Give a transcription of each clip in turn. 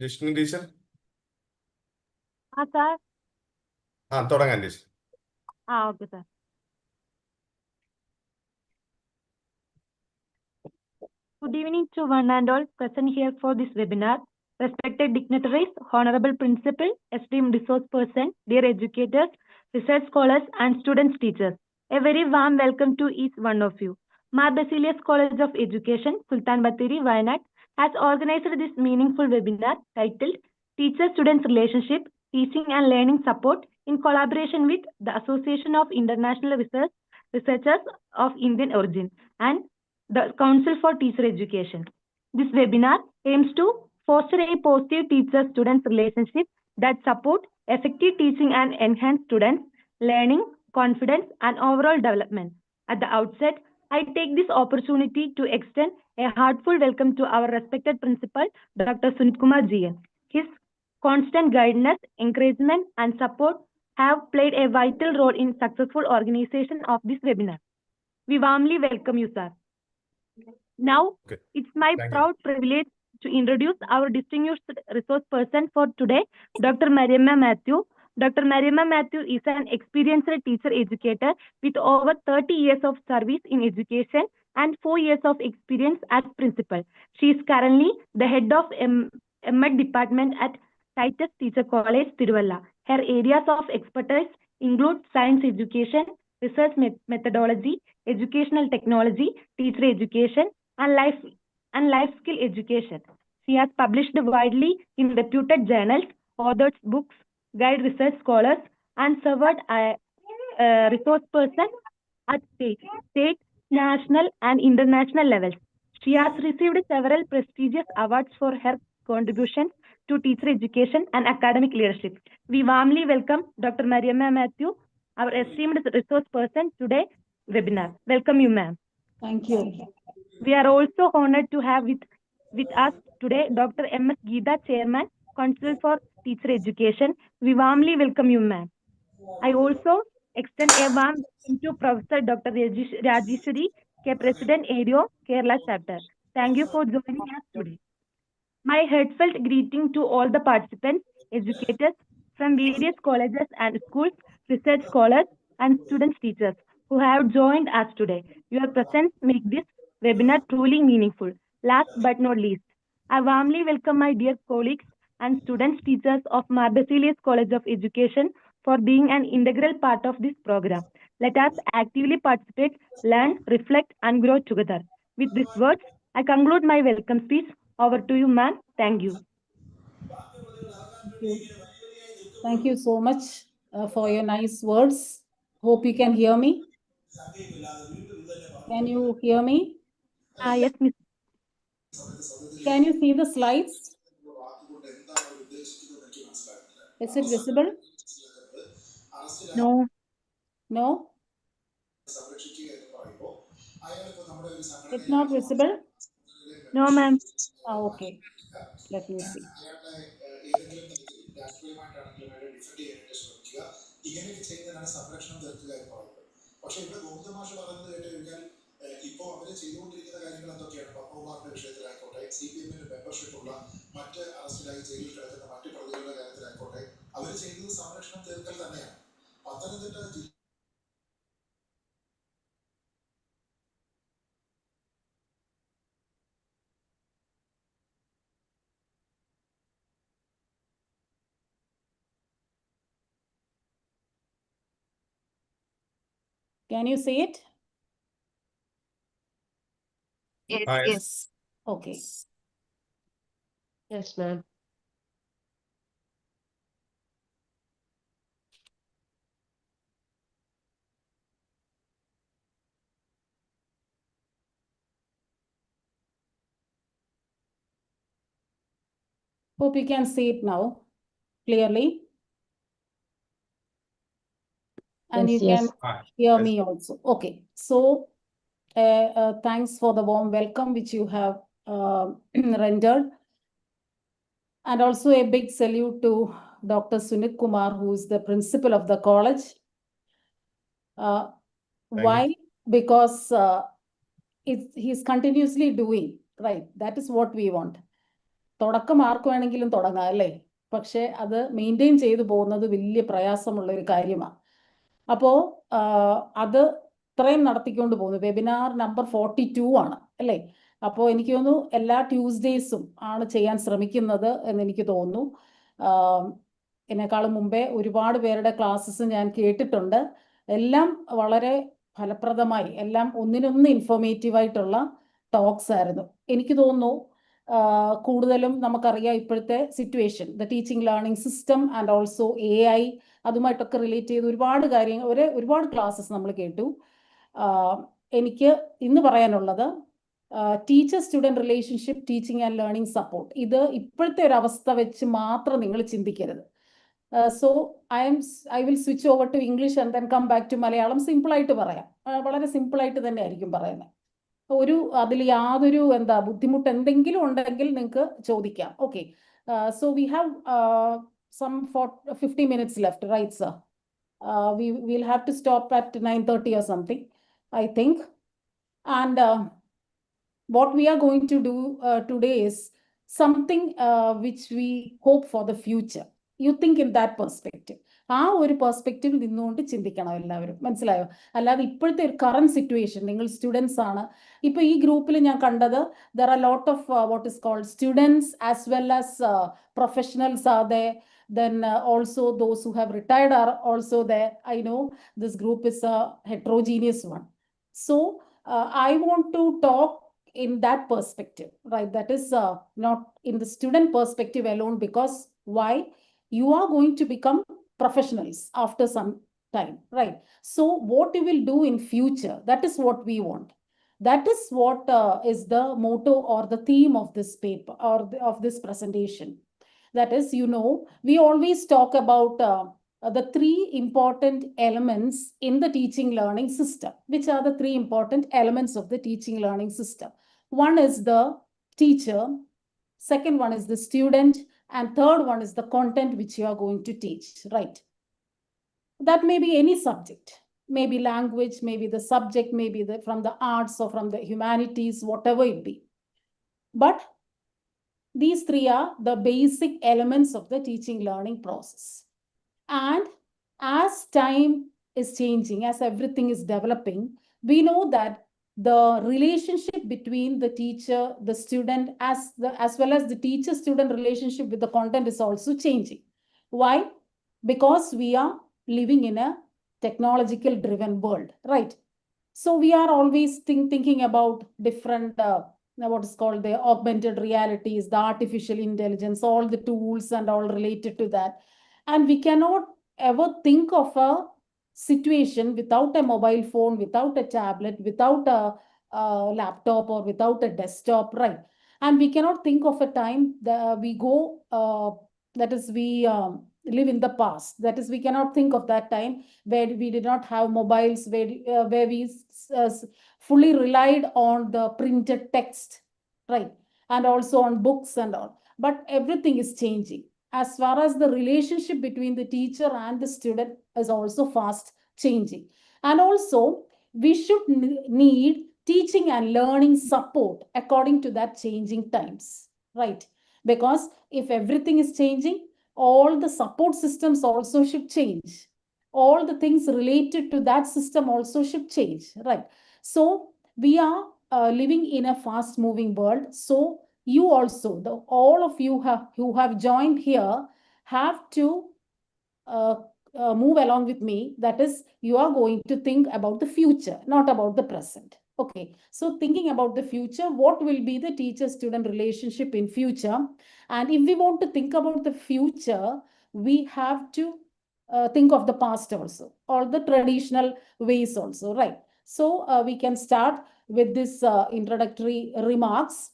Jishnu teacher sir. തുടങ്ങാൻ teacher. Okay, sir. Good evening to one and all present here for this webinar. Respected dignitaries, honorable principal, esteemed resource person, dear educators, research scholars, and students, teachers. A very warm welcome to each one of you. Mavelikara College of Education, Sultan Bathery, Wayanad, has organized this meaningful webinar titled Teacher-Students Relationship, Teaching and Learning Support in collaboration with the Association of International Researchers of Indian Origin and the Council for Teacher Education. This webinar aims to foster a positive teacher-student relationship that support effective teaching and enhance students' learning, confidence, and overall development. At the outset, I take this opportunity to extend a heartfelt welcome to our respected principal, Dr. Sunit Kumar Ji. His constant guidance, encouragement, and support have played a vital role in successful organization of this webinar. We warmly welcome you, sir. Now, it's my proud privilege to introduce our distinguished resource person for today, Dr. Mariamma Mathew. Dr. Mariamma Mathew is an experienced teacher educator with over 30 years of service in education and 4 years of experience as principal. She is currently the head of M.Ed Department at Titus Teacher College, Tiruvalla. Her areas of expertise include science education, research methodology, educational technology, teacher education, and life skill education. She has published widely in reputed journals, authored books, guide research scholars, and served as a resource person at state, national, and international levels. She has received several prestigious awards for her contributions to teacher education and academic leadership. We warmly welcome Dr. Mariamma Mathew, our esteemed resource person today webinar. Welcome you, ma'am. Thank you. We are also honored to have with us today Dr. M.S. Geeta, Chairman, Council for Teacher Education. We warmly welcome you, ma'am. I also extend a warm welcome to Professor Dr. Rajeshwari, President, ADO, Kerala Chapter. Thank you for joining us today. My heartfelt greeting to all the participants, educators from various colleges and schools, research scholars, and students, teachers who have joined us today. Your presence makes this webinar truly meaningful. Last but not least, I warmly welcome my dear colleagues and students, teachers of Mavelikara College of Education for being an integral part of this program. Let us actively participate, learn, reflect, and grow together. With these words, I conclude my welcome speech. Over to you, ma'am. Thank you. Thank you so much for your nice words. Hope you can hear me. Can you hear me? Yes, Miss. Can you see the slides? Is it visible? No. No? It's not visible? No, ma'am. Okay. Let me see. പക്ഷെ ഇവിടെ ഗോവിന്ദമാഷ പറയുന്നത് കേട്ട് കഴിഞ്ഞാൽ ഇപ്പോൾ അവര് ചെയ്തുകൊണ്ടിരിക്കുന്ന കാര്യങ്ങൾ എന്തൊക്കെയാണ്? പത്മകുമാറിന്റെ വിഷയത്തിലായിക്കോട്ടെ, CPM-ന്റെ മെമ്പർഷിപ്പ് ഉള്ള മറ്റ് അറസ്റ്റിലായി ജയിലിൽ കിടക്കുന്ന മറ്റ് പ്രതികളുടെ കാര്യത്തിലായിക്കോട്ടെ, അവർ ചെയ്യുന്നത് സംരക്ഷണം തീർക്കൽ തന്നെയാണ്. പത്തനംതിട്ട ജില്ല Can you see it? Yes. Okay. Yes, ma'am. Hope you can see it now clearly. And Yes, you yes. can hear me also. Okay. So thanks for the warm welcome which you have rendered. And also a big salute to Dr. Sunit Kumar, who is the principal of the college. Why? Because he's continuously doing, right? That is what we want. തുടക്കം ആർക്ക് വേണമെങ്കിലും തുടങ്ങാം അല്ലേ? പക്ഷെ അത് maintain ചെയ്തു പോകുന്നത് വലിയ പ്രയാസമുള്ള ഒരു കാര്യമാണ്. അപ്പോൾ അത് ഇത്രയും നടത്തിക്കൊണ്ട് പോകുന്നു. വെബിനാർ നമ്പർ 42 ആണ് അല്ലേ? അപ്പോൾ എനിക്ക് തോന്നുന്നു എല്ലാ ട്യൂസ്ഡേയ്സും ആണ് ചെയ്യാൻ ശ്രമിക്കുന്നത് എന്ന് എനിക്ക് തോന്നുന്നു. എന്നെക്കാളും മുമ്പേ ഒരുപാട് പേരുടെ ക്ലാസ്സസ് ഞാൻ കേട്ടിട്ടുണ്ട്. എല്ലാം വളരെ ഫലപ്രദമായി, എല്ലാം ഒന്നിനൊന്ന് ഇൻഫോർമേറ്റീവായിട്ടുള്ള ടോക്സ് ആയിരുന്നു. എനിക്ക് തോന്നുന്നു കൂടുതലും നമുക്കറിയാം ഇപ്പോഴത്തെ situation, the teaching learning system and also AI, അതുമായിട്ടൊക്കെ റിലേറ്റ് ചെയ്ത് ഒരുപാട് കാര്യങ്ങൾ, ഒരുപാട് ക്ലാസ്സസ് നമ്മൾ കേട്ടു. എനിക്ക് ഇന്ന് പറയാനുള്ളത് teacher student relationship, teaching and learning support, ഇത് ഇപ്പോഴത്തെ ഒരു അവസ്ഥ വെച്ച് മാത്രം നിങ്ങൾ ചിന്തിക്കരുത്. So I will switch over to English and then come back to Malayalam. സിമ്പിളായിട്ട് പറയാം, വളരെ സിമ്പിളായിട്ട് തന്നെ ആയിരിക്കും പറയുന്നത്. അതിൽ യാതൊരു ബുദ്ധിമുട്ട് എന്തെങ്കിലും ഉണ്ടെങ്കിൽ നിങ്ങൾക്ക് ചോദിക്കാം. Okay, so we have some 50 minutes left, right sir? We'll have to stop at 9:30 or something, I think. And what we are going to do today is something which we hope for the future. You think in that perspective. ആ ഒരു പെർസ്പെക്റ്റീവിൽ നിന്നുകൊണ്ട് ചിന്തിക്കണം എല്ലാവരും, മനസ്സിലായോ? അല്ലാതെ ഇപ്പോഴത്തെ ഒരു current situation, നിങ്ങൾ സ്റ്റുഡൻസ് ആണ്. ഇപ്പൊ ഈ ഗ്രൂപ്പിൽ ഞാൻ കണ്ടത് there are lot of what is called students as well as professionals are there. Then also those who have retired are also there. I know this group is a heterogeneous one. So I want to talk in that perspective, right? That is not in the student perspective alone, because why? You are going to become professionals after some time, right? So what you will do in future, that is what we want. That is what is the motto or the theme of this paper or of this presentation. That is, we always talk about the three important elements in the teaching learning system. Which are the three important elements of the teaching learning system? One is the teacher, second one is the student, and third one is the content which you are going to teach, right? That may be any subject, maybe language, maybe the subject, maybe from the arts or from the humanities, whatever it be. But these three are the basic elements of the teaching learning process. And as time is changing, as everything is developing, we know that the relationship between the teacher, the student, as well as the teacher-student relationship with the content is also changing. Why? Because we are living in a technological-driven world, right? So we are always thinking about different what is called the augmented realities, the artificial intelligence, all the tools and all related to that. And we cannot ever think of a situation without a mobile phone, without a tablet, without a laptop or without a desktop, right? And we cannot think of a time that we go, that is we live in the past. That is, we cannot think of that time where we did not have mobiles, where we fully relied on the printed text, right? And also on books and all. But everything is changing. As far as the relationship between the teacher and the student is also fast changing. And also, we should need teaching and learning support according to that changing times, right? Because if everything is changing, all the support systems also should change. All the things related to that system also should change, right? So we are living in a fast moving world. So you also, all of you who have joined here have to move along with me. That is, you are going to think about the future, not about the present. Okay, so thinking about the future, what will be the teacher-student relationship in future? And if we want to think about the future, we have to think of the past also, or the traditional ways also, right? So we can start with this introductory remarks.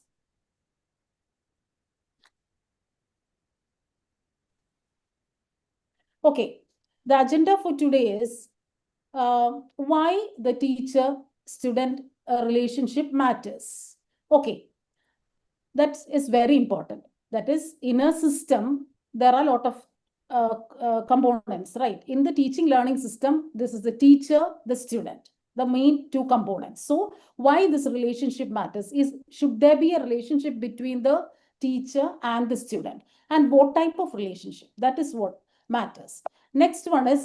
Okay, the agenda for today is why the teacher-student relationship matters. Okay, that is very important. That is, in a system, there are a lot of components, right? In the teaching learning system, this is the teacher, the student, the main two components. So why this relationship matters is, should there be a relationship between the teacher and the student, and what type of relationship. That is what matters. Next one is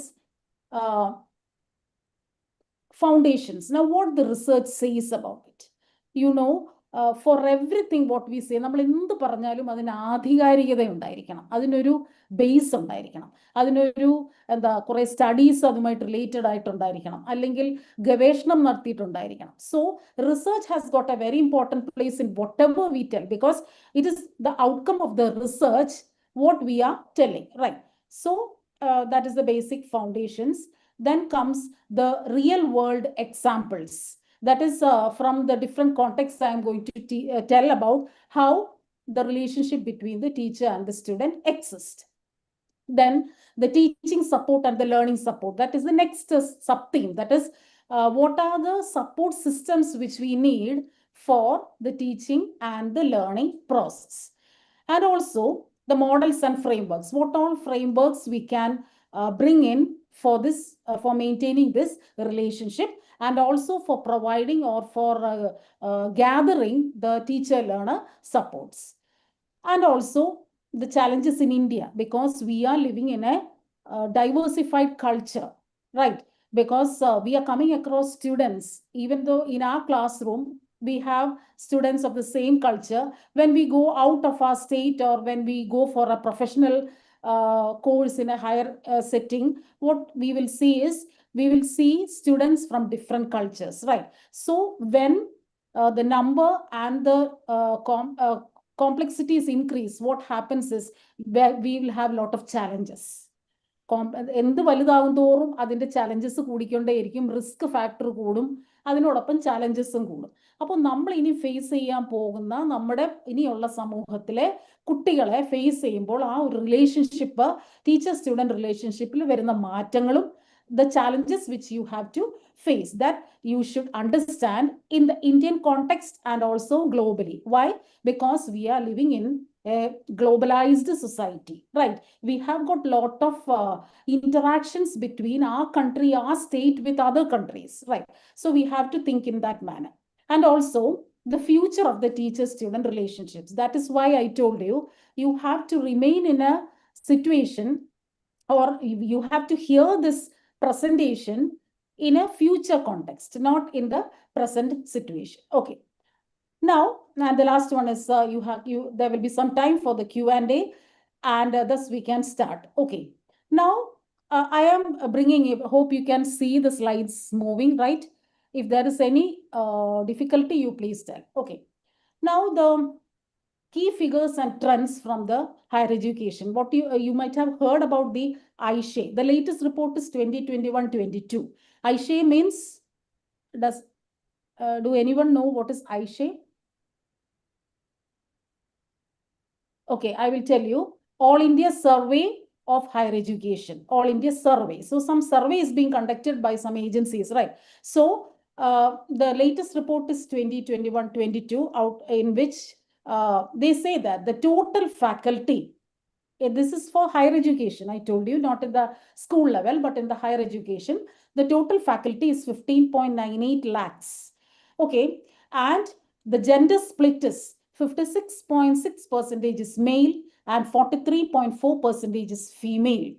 foundations. Now, what the research says about it, for everything what we say, നമ്മൾ എന്ത് പറഞ്ഞാലും അതിന് ആധികാരികത ഉണ്ടായിരിക്കണം, അതിനൊരു base ഉണ്ടായിരിക്കണം, അതിനൊരു കുറെ സ്റ്റഡീസ് അതുമായിട്ട് റിലേറ്റഡ് ആയിട്ടുണ്ടായിരിക്കണം, അല്ലെങ്കിൽ ഗവേഷണം നടത്തിയിട്ടുണ്ടായിരിക്കണം. So research has got a very important place in whatever we tell, because it is the outcome of the research what we are telling, right? So that is the basic foundations. Then comes the real world examples. That is from the different contexts I am going to tell about how the relationship between the teacher and the student exists. Then the teaching support and the learning support. That is the next sub-theme. That is what are the support systems which we need for the teaching and the learning process. And also the models and frameworks. What all frameworks we can bring in for this, for maintaining this relationship, and also for providing or for gathering the teacher-learner supports. And also the challenges in India, because we are living in a diversified culture, right? Because we are coming across students, even though in our classroom we have students of the same culture. When we go out of our state, or when we go for a professional course in a higher setting, what we will see is, we will see students from different cultures, right? So when the number and the complexities increase, what happens is we will have a lot of challenges. എന്ത് വലുതാകും തോറും അതിൻ്റെ challenges കൂടിക്കൊണ്ടേയിരിക്കും, risk factor കൂടും, അതിനോടൊപ്പം ചാലഞ്ചസും കൂടും. അപ്പോൾ നമ്മൾ ഇനി face ചെയ്യാൻ പോകുന്ന നമ്മുടെ ഇനിയുള്ള സമൂഹത്തിലെ കുട്ടികളെ ഫേസ് ചെയ്യുമ്പോൾ ആ ഒരു റിലേഷൻഷിപ്പ്, ടീച്ചർ സ്റ്റുഡൻറ് റിലേഷൻഷിപ്പിൽ വരുന്ന മാറ്റങ്ങളും, the challenges which you have to face, that you should understand in the Indian context and also globally. Why? Because we are living in a globalized society, right? We have got lot of interactions between our country, our state with other countries, right? So we have to think in that manner. And also the future of the teacher-student relationships. That is why I told you, you have to remain in a situation, or you have to hear this presentation in a future context, not in the present situation. Okay. Now, and the last one is there will be some time for the Q&A, and thus we can start. Okay. Now, I am bringing, hope you can see the slides moving, right? If there is any difficulty, you please tell. Okay. Now, the key figures and trends from the higher education. What you might have heard about the ISHE. The latest report is 2021-22. ISHE means, do anyone know what is ISHE? Okay, I will tell you. All India Survey of Higher Education. All India Survey. So some survey is being conducted by some agencies, right? So the latest report is 2021-22, out in which they say that the total faculty, this is for higher education, I told you, not in the school level, but in the higher education, the total faculty is 15.98 lakhs. Okay, and the gender split is 56.6% is male and 43.4% is female.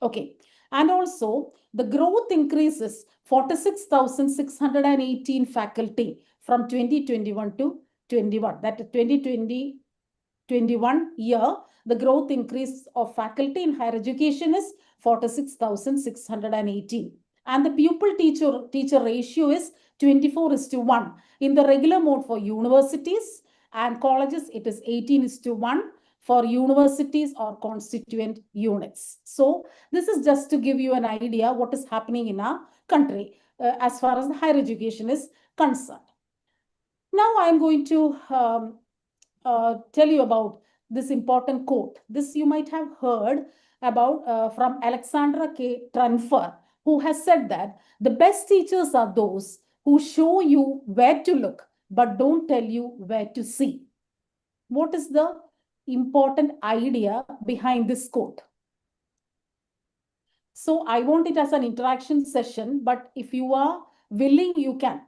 Okay, and also the growth increases 46,618 faculty from 2021 to 21. That 2020-21 year, the growth increase of faculty in higher education is 46,618. And the pupil-teacher ratio is 24:1. In the regular mode for universities and colleges, it is 18:1 for universities or constituent units. So this is just to give you an idea what is happening in our country as far as the higher education is concerned. Now I am going to tell you about this important quote. This you might have heard about from Alexandra K. Tranfer, who has said that the best teachers are those who show you where to look, but don't tell you where to see. What is the important idea behind this quote? So I want it as an interaction session, but if you are willing, you can.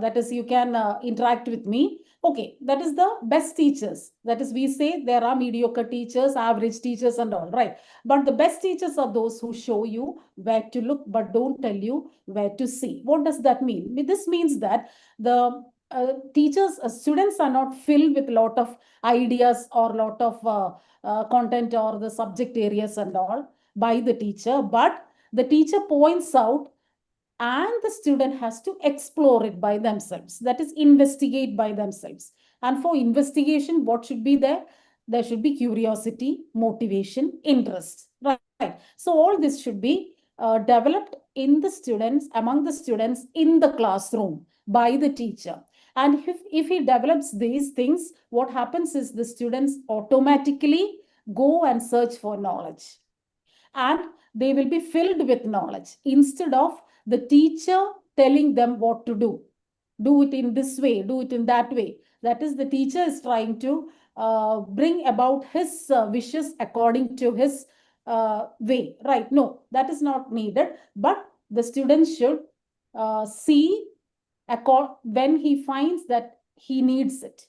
That is, you can interact with me. Okay, that is the best teachers. That is, we say there are mediocre teachers, average teachers and all, right? But the best teachers are those who show you where to look, but don't tell you where to see. What does that mean? This means that the teachers, students are not filled with a lot of ideas or lot of content or the subject areas and all by the teacher, but the teacher points out and the student has to explore it by themselves. That is, investigate by themselves. And for investigation, what should be there? There should be curiosity, motivation, interest, right? So all this should be developed in the students, among the students in the classroom by the teacher. And if he develops these things, what happens is the students automatically go and search for knowledge. And they will be filled with knowledge instead of the teacher telling them what to do. Do it in this way, do it in that way. That is, the teacher is trying to bring about his wishes according to his way, right? No, that is not needed. But the student should see when he finds that he needs it.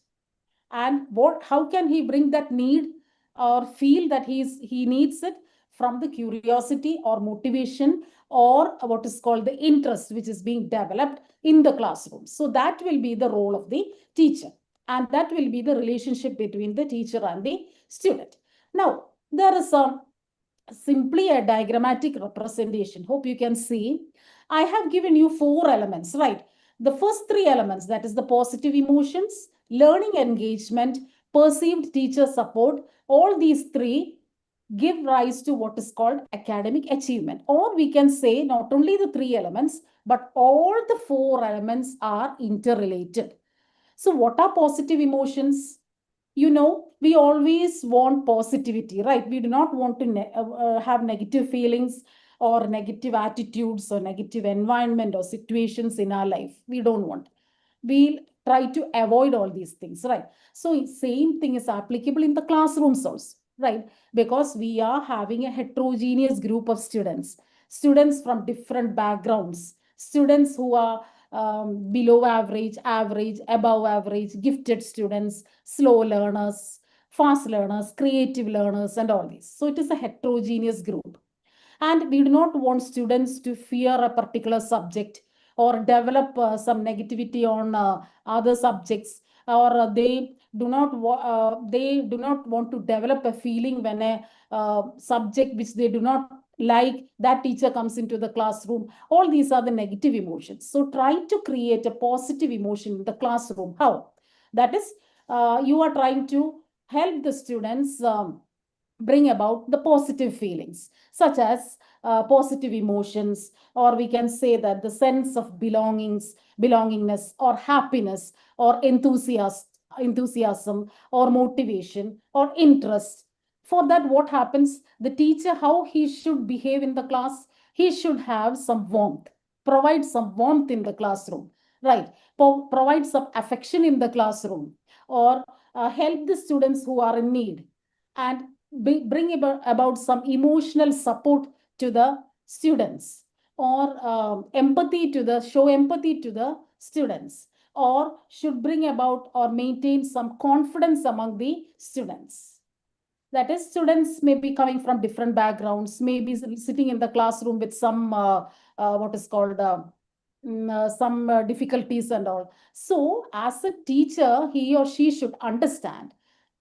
And how can he bring that need or feel that he needs it? From the curiosity or motivation or what is called the interest, which is being developed in the classroom. So that will be the role of the teacher, and that will be the relationship between the teacher and the student. Now, there is simply a diagrammatic representation. Hope you can see. I have given you 4 elements, right? The first 3 elements, that is the positive emotions, learning engagement, perceived teacher support, all these 3 give rise to what is called academic achievement. Or we can say not only the 3 elements, but all the 4 elements are interrelated. So what are positive emotions? You know, we always want positivity, right? We do not want to have negative feelings or negative attitudes or negative environment or situations in our life. We don't want. We try to avoid all these things, right? So same thing is applicable in the classrooms also, right? Because we are having a heterogeneous group of students from different backgrounds, students who are below average, average, above average, gifted students, slow learners, fast learners, creative learners, and all these. So it is a heterogeneous group. And we do not want students to fear a particular subject or develop some negativity on other subjects, or they do not want to develop a feeling when a subject which they do not like, that teacher comes into the classroom. All these are the negative emotions. So try to create a positive emotion in the classroom. How? That is, you are trying to help the students bring about the positive feelings, such as positive emotions, or we can say that the sense of belongingness, or happiness, or enthusiasm, or motivation, or interest. For that, what happens? The teacher, how he should behave in the class? He should have some warmth, provide some warmth in the classroom, right? Provide some affection in the classroom, or help the students who are in need, and bring about some emotional support to the students, or show empathy to the students, or should bring about or maintain some confidence among the students. That is, students may be coming from different backgrounds, maybe sitting in the classroom with some what is called some difficulties and all. So as a teacher, he or she should understand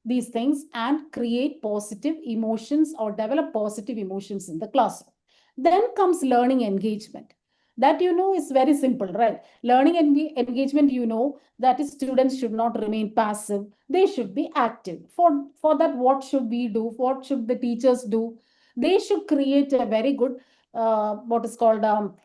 these things and create positive emotions or develop positive emotions in the classroom. Then comes learning engagement. That, you know, is very simple, right? Learning engagement, you know, that is, students should not remain passive. They should be active. For that, what should we do? What should the teachers do? They should create a very good, what is called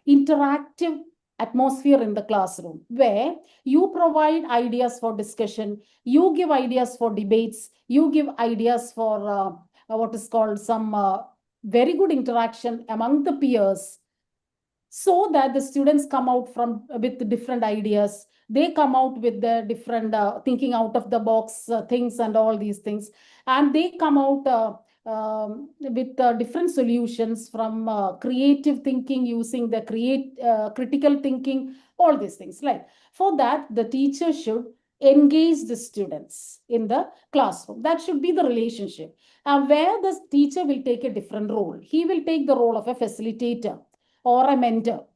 interactive atmosphere in the classroom, where you provide ideas for discussion, you give ideas for debates, you give ideas for what is called some very good interaction among the peers, so that the students come out with different ideas. They come out with the different thinking out of the box things and all these things, and they come out with different solutions from creative thinking, using the critical thinking, all these things. Like, for that, the teacher should engage the students in the classroom. That should be the relationship. And where the teacher will take a different role. He will take the role of a facilitator or a mentor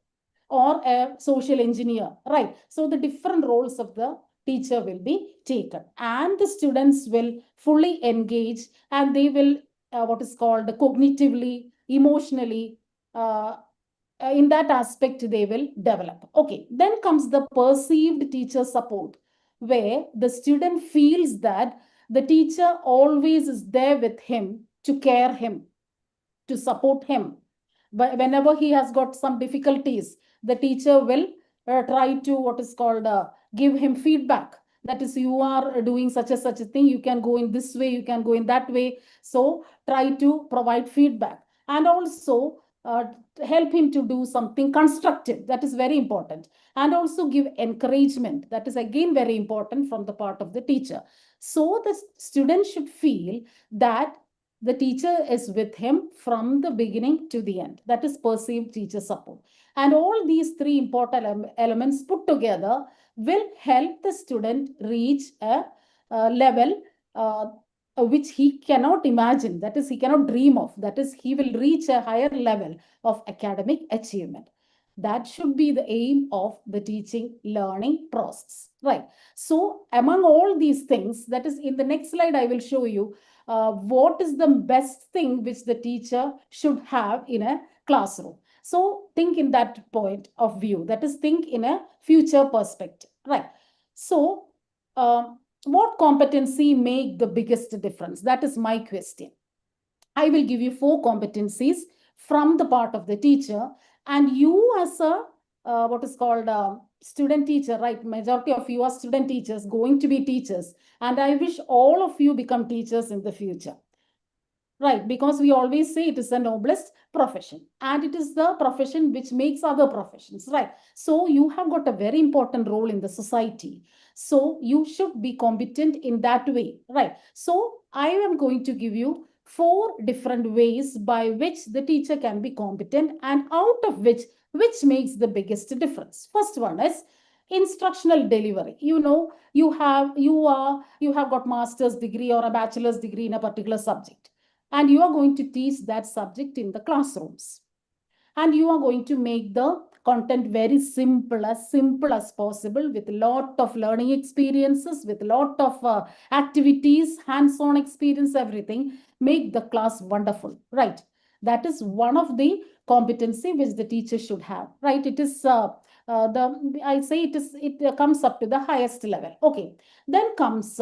or a social engineer, right? So the different roles of the teacher will be taken, and the students will fully engage, and they will what is called cognitively, emotionally, in that aspect they will develop. Okay, then comes the perceived teacher support, where the student feels that the teacher always is there with him to care him, to support him. But whenever he has got some difficulties, the teacher will try to what is called give him feedback. That is, you are doing such a thing, you can go in this way, you can go in that way. So try to provide feedback, and also help him to do something constructive. That is very important. And also give encouragement. That is again very important from the part of the teacher. So the student should feel that the teacher is with him from the beginning to the end. That is perceived teacher support. And all these three important elements put together will help the student reach a level which he cannot imagine. That is, he cannot dream of. That is, he will reach a higher level of academic achievement. That should be the aim of the teaching learning process, right? So among all these things, that is, in the next slide, I will show you what is the best thing which the teacher should have in a classroom. So think in that point of view, that is, think in a future perspective, right? So what competency make the biggest difference? That is my question. I will give you 4 competencies from the part of the teacher, and you as a what is called student teacher, right? Majority of you are student teachers, going to be teachers, and I wish all of you become teachers in the future. Right, because we always say it is the noblest profession, and it is the profession which makes other professions, right? So you have got a very important role in the society. So you should be competent in that way, right? So I am going to give you 4 different ways by which the teacher can be competent, and out of which makes the biggest difference. First one is instructional delivery. You know, you have got master's degree or a bachelor's degree in a particular subject, and you are going to teach that subject in the classrooms, and you are going to make the content very simple as possible, with a lot of learning experiences, with a lot of activities, hands-on experience, everything. Make the class wonderful, right? That is one of the competency which the teacher should have, right? It is it comes up to the highest level. Okay, then comes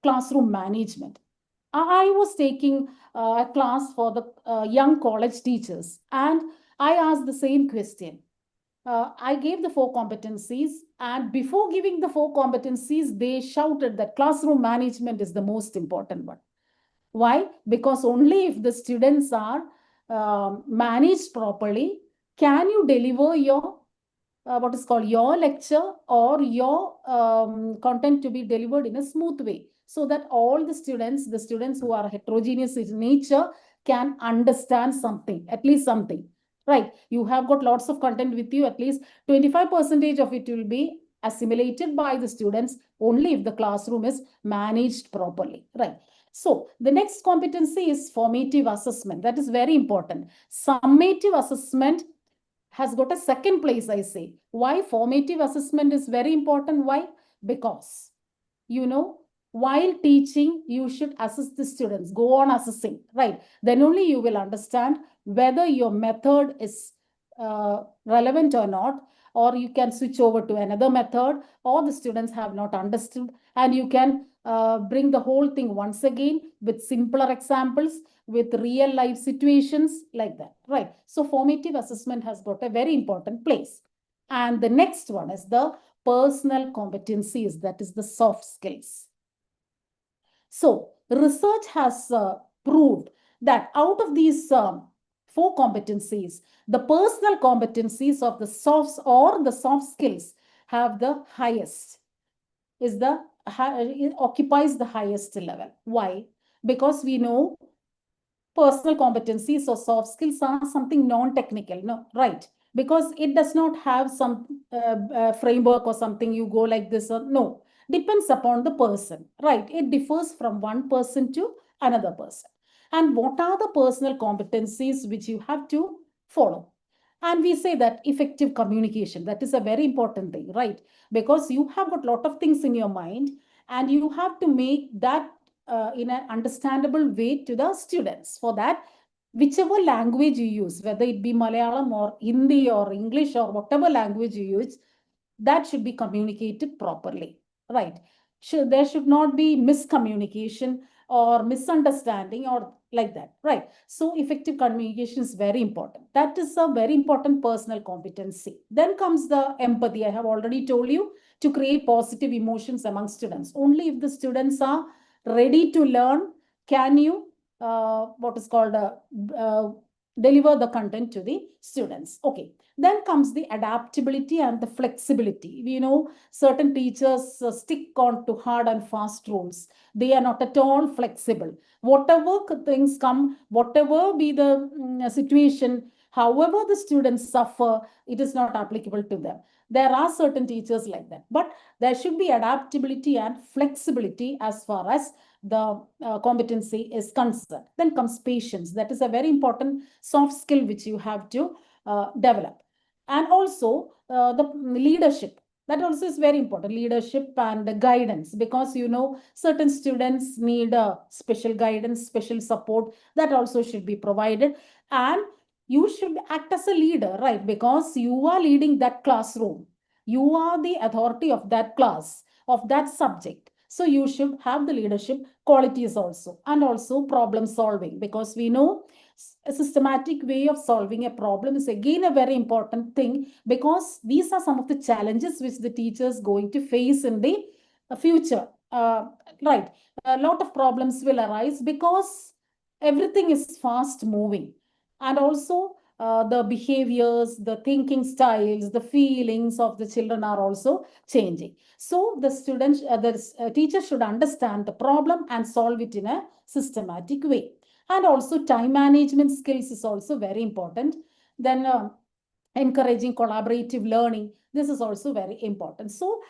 classroom management. I was taking a class for the young college teachers, and I asked the same question. I gave the 4 competencies, and before giving the 4 competencies, they shouted that classroom management is the most important one. Why? Because only if the students are managed properly, can you deliver your what is called your lecture or your content to be delivered in a smooth way, so that all the students who are heterogeneous in nature can understand something, at least something, right? You have got lots of content with you, at least 25% of it will be assimilated by the students only if the classroom is managed properly, right? So the next competency is formative assessment. That is very important. Summative assessment has got a second place, I say. Why formative assessment is very important? Why? Because, you know, while teaching, you should assess the students, go on assessing, right? Then only you will understand whether your method is relevant or not, or you can switch over to another method, or the students have not understood, and you can bring the whole thing once again with simpler examples, with real life situations, like that, right? So formative assessment has got a very important place. And the next one is the personal competencies, that is the soft skills. So research has proved that out of these 4 competencies, the personal competencies of the softs or the soft skills have the highest, it occupies the highest level. Why? Because we know personal competencies or soft skills are something non-technical, no, right? Because it does not have some framework or something, you go like this or no. depends upon the person, right? It differs from one person to another person. And what are the personal competencies which you have to follow? And we say that effective communication, that is a very important thing, right? Because you have got a lot of things in your mind and you have to make that in an understandable way to the students. For that, whichever language you use, whether it be Malayalam or Hindi or English or whatever language you use, that should be communicated properly, right? There should not be miscommunication or misunderstanding or like that, right? So effective communication is very important. That is a very important personal competency. Then comes the empathy. I have already told you, to create positive emotions among students. Only if the students are ready to learn, can you what is called deliver the content to the students. Okay. Then comes the adaptability and the flexibility. We know certain teachers stick on to hard and fast rules. They are not at all flexible. Whatever things come, whatever be the situation, however the students suffer, it is not applicable to them. There are certain teachers like that. But there should be adaptability and flexibility as far as the competency is concerned. Then comes patience. That is a very important soft skill which you have to develop. And also the leadership. That also is very important, leadership and guidance, because you know certain students need special guidance, special support. That also should be provided. And you should act as a leader, right? Because you are leading that classroom. You are the authority of that class, of that subject. So you should have the leadership qualities also, and also problem solving, because we know a systematic way of solving a problem is again a very important thing, because these are some of the challenges which the teachers going to face in the future. Right, a lot of problems will arise because everything is fast moving, and also the behaviors, the thinking styles, the feelings of the children are also changing. So the students, the teacher should understand the problem and solve it in a systematic way. And also time management skills is also very important. Then encouraging collaborative learning. This is also very important. So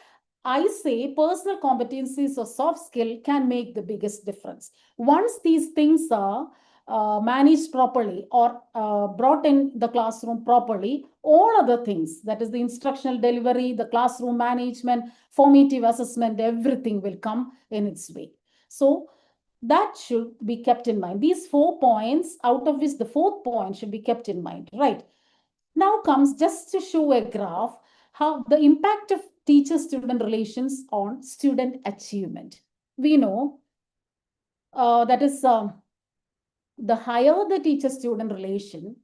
I say personal competencies or soft skill can make the biggest difference. Once these things are managed properly or brought in the classroom properly, all other things, that is the instructional delivery, the classroom management, formative assessment, everything will come in its way. So that should be kept in mind. These 4 points, out of which the 4th point should be kept in mind, right? Now comes just to show a graph, how the impact of teacher-student relations on student achievement. We know that is the higher the teacher-student relation,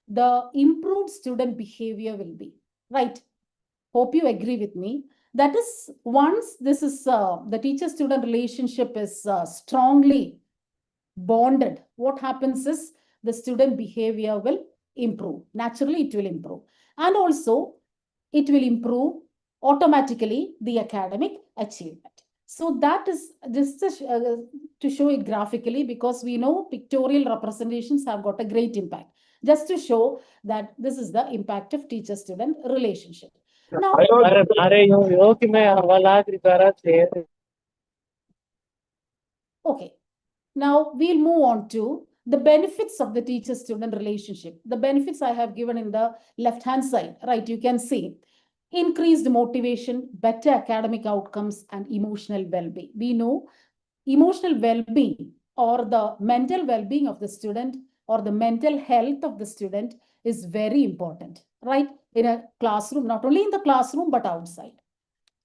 the improved student behavior will be, right? Hope you agree with me. That is, once this is the teacher-student relationship is strongly bonded, what happens is the student behavior will improve. Naturally, it will improve. And also, it will improve automatically the academic achievement. So that is just to show it graphically, because we know pictorial representations have got a great impact. Just to show that this is the impact of teacher-student relationship. Now, okay. Now we'll move on to the benefits of the teacher-student relationship. The benefits I have given in the left-hand side, right? You can see increased motivation, better academic outcomes, and emotional well-being. We know emotional well-being or the mental well-being of the student or the mental health of the student is very important, right? In a classroom, not only in the classroom, but outside,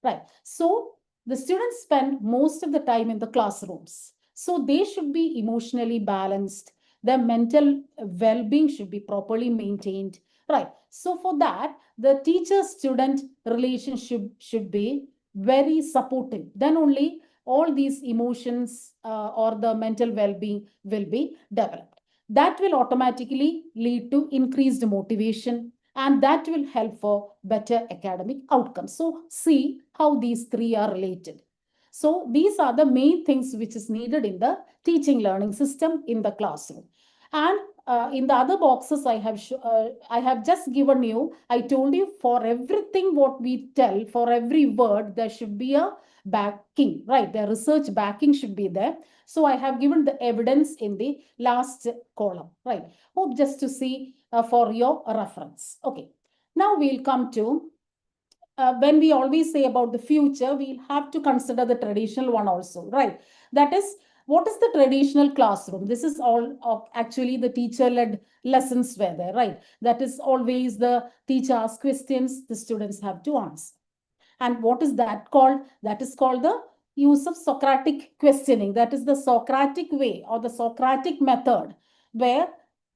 right? So the students spend most of the time in the classrooms. So they should be emotionally balanced. Their mental well-being should be properly maintained, right? So for that, the teacher-student relationship should be very supportive. Then only all these emotions or the mental well-being will be developed. That will automatically lead to increased motivation, and that will help for better academic outcomes. So see how these 3 are related. So these are the main things which is needed in the teaching learning system in the classroom. And in the other boxes, I have just given you, I told you for everything what we tell, for every word, there should be a backing, right? The research backing should be there. So I have given the evidence in the last column, right? Hope just to see for your reference. Okay. Now we'll come to, when we always say about the future, we'll have to consider the traditional one also, right? That is, what is the traditional classroom? This is all of actually the teacher-led lessons were there, right? That is always the teacher asks questions, the students have to answer. And what is that called? That is called the use of Socratic questioning. That is the Socratic way or the Socratic method, where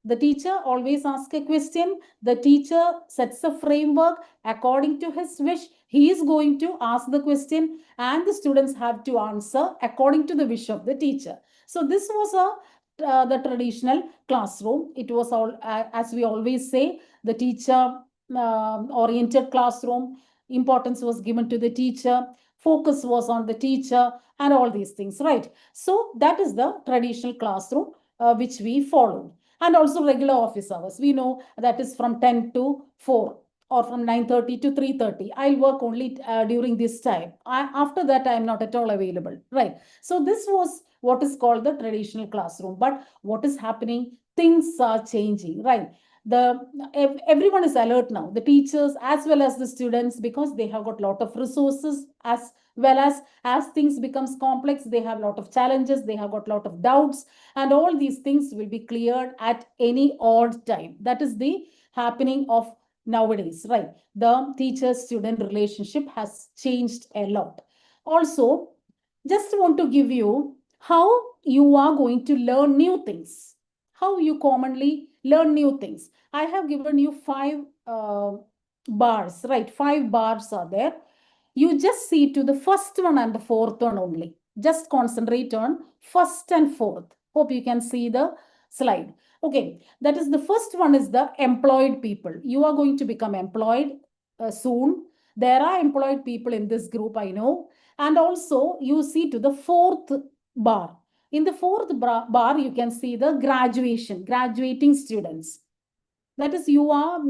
the teacher always asks a question, the teacher sets a framework according to his wish. He is going to ask the question and the students have to answer according to the wish of the teacher. So this was the traditional classroom. It was all, as we always say, the teacher oriented classroom. Importance was given to the teacher, focus was on the teacher, and all these things, right? So that is the traditional classroom which we followed. And also regular office hours. We know that is from 10 to 4 or from 9:30 to 3:30. I'll work only during this time. After that, I am not at all available, right? So this was what is called the traditional classroom. But what is happening? Things are changing, right? Everyone is alert now, the teachers as well as the students, because they have got a lot of resources, as well as things becomes complex, they have a lot of challenges, they have got a lot of doubts, and all these things will be cleared at any odd time. That is the happening of nowadays, right? The teacher-student relationship has changed a lot. Also, just want to give you how you are going to learn new things, how you commonly learn new things. I have given you 5 bars, right? 5 bars are there. You just see to the first one and the fourth one only. Just concentrate on first and fourth. Hope you can see the slide. Okay, that is the first one is the employed people. You are going to become employed soon. There are employed people in this group, I know. And also you see to the fourth bar. In the fourth bar, you can see the graduating students. That is, you are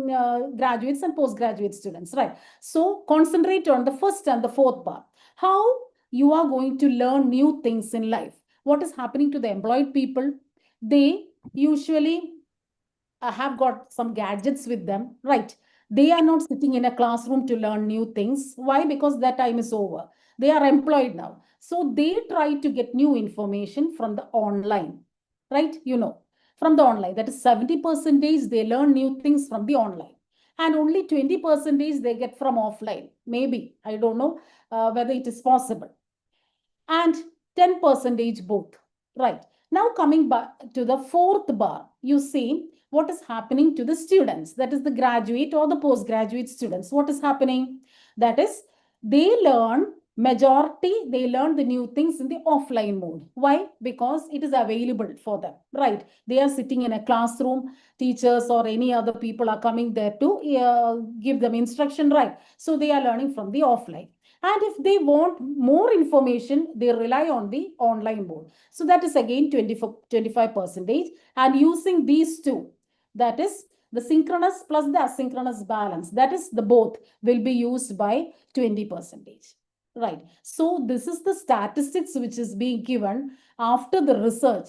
graduates and postgraduate students, right? So concentrate on the first and the fourth bar. How you are going to learn new things in life. What is happening to the employed people? They usually have got some gadgets with them, right? They are not sitting in a classroom to learn new things. Why? Because that time is over. They are employed now. So they try to get new information from the online, right? You know, from the online. That is 70% they learn new things from the online. And only 20% they get from offline. Maybe, I don't know whether it is possible. And 10% both, right? Now coming back to the fourth bar, you see what is happening to the students, that is the graduate or the postgraduate students. What is happening? That is, they learn they learn the new things in the offline mode. Why? Because it is available for them, right? They are sitting in a classroom, teachers or any other people are coming there to give them instruction, right? So they are learning from the offline. And if they want more information, they rely on the online mode. So that is again 25%. And using these two, that is the synchronous plus the asynchronous balance, that is the both will be used by 20%. Right. So this is the statistics which is being given after the research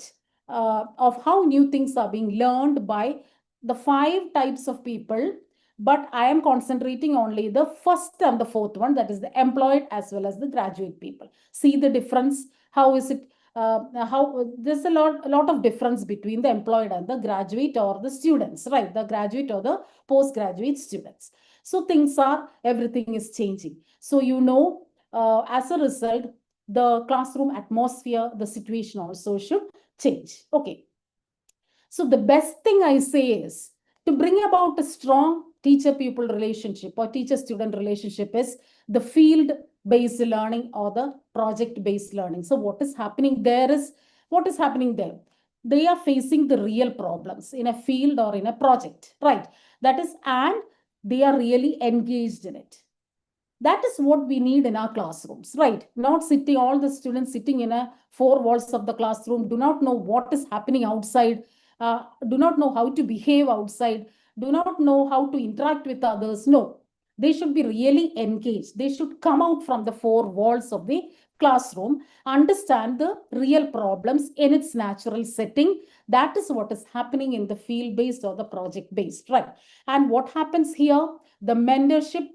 of how new things are being learned by the 5 types of people. But I am concentrating only the first and the fourth one, that is the employed as well as the graduate people. See the difference? How is it? How there's a lot of difference between the employed and the graduate or the students, right? The graduate or the postgraduate students. So everything is changing. So as a result, the classroom atmosphere, the situation also should change. Okay. So the best thing I say is to bring about a strong teacher-pupil relationship or teacher-student relationship is the field-based learning or the project-based learning. So what is happening there? They are facing the real problems in a field or in a project, right? That is, and they are really engaged in it. That is what we need in our classrooms, right? Not sitting, all the students sitting in 4 walls of the classroom, do not know what is happening outside do not know how to behave outside, do not know how to interact with others. No, they should be really engaged. They should come out from the four walls of the classroom, understand the real problems in its natural setting. That is what is happening in the field-based or the project-based, right? And what happens here, the mentorship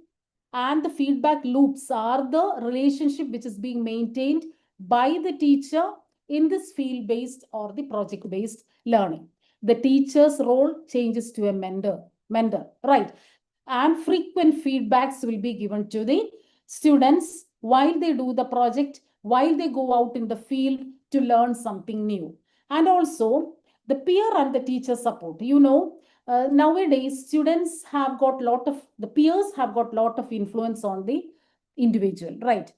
and the feedback loops are the relationship which is being maintained by the teacher in this field-based or the project-based learning. The teacher's role changes to a mentor, right? And frequent feedbacks will be given to the students while they do the project, while they go out in the field to learn something new. And also the peer and the teacher support. Nowadays students have got the peers have got lot of influence on the individual, right?